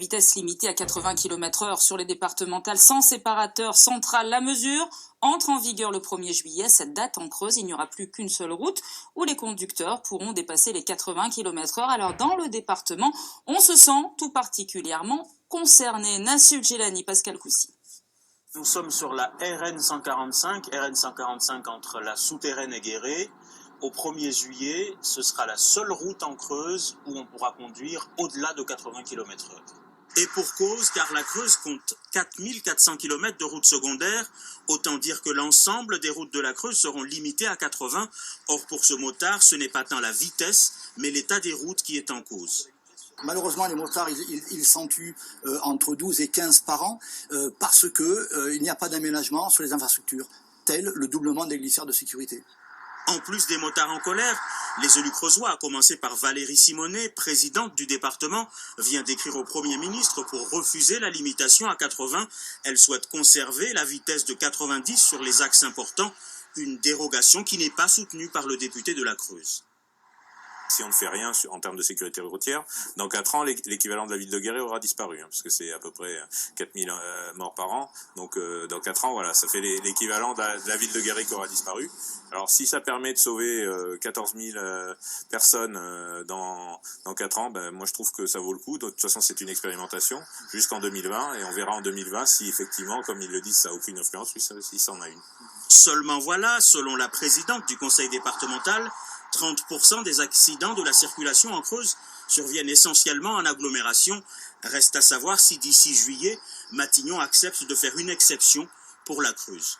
Vitesse limitée à 80 km/h sur les départementales sans séparateur central. La mesure entre en vigueur le 1er juillet. Cette date en Creuse, il n'y aura plus qu'une seule route où les conducteurs pourront dépasser les 80 km/h. Alors dans le département, on se sent tout particulièrement concerné. Nassul Gilani, Pascal Coucy. Nous sommes sur la RN 145 entre la Souterraine et Guéret. Au 1er juillet, ce sera la seule route en Creuse où on pourra conduire au-delà de 80 km/h. Et pour cause, car la Creuse compte 4400 km de routes secondaires, autant dire que l'ensemble des routes de la Creuse seront limitées à 80. Or, pour ce motard, ce n'est pas tant la vitesse, mais l'état des routes qui est en cause. Malheureusement, les motards, ils s'en tuent entre 12 et 15 par an parce qu'il n'y a pas d'aménagement sur les infrastructures, tel le doublement des glissières de sécurité. En plus des motards en colère, les élus creusois, à commencer par Valérie Simonet, présidente du département, vient d'écrire au Premier ministre pour refuser la limitation à 80. Elle souhaite conserver la vitesse de 90 sur les axes importants, une dérogation qui n'est pas soutenue par le député de la Creuse. Si on ne fait rien en termes de sécurité routière, dans 4 ans, l'équivalent de la ville de Guéret aura disparu, parce que c'est à peu près 4000 morts par an. Donc dans 4 ans, voilà, ça fait l'équivalent de la ville de Guéret qui aura disparu. Alors si ça permet de sauver 14 000 personnes dans 4 ans, moi je trouve que ça vaut le coup. De toute façon, c'est une expérimentation jusqu'en 2020, et on verra en 2020 si effectivement, comme ils le disent, ça n'a aucune influence, si ça en a une. Seulement voilà, selon la présidente du conseil départemental, 30% des accidents de la circulation en Creuse surviennent essentiellement en agglomération. Reste à savoir si d'ici juillet, Matignon accepte de faire une exception pour la Creuse.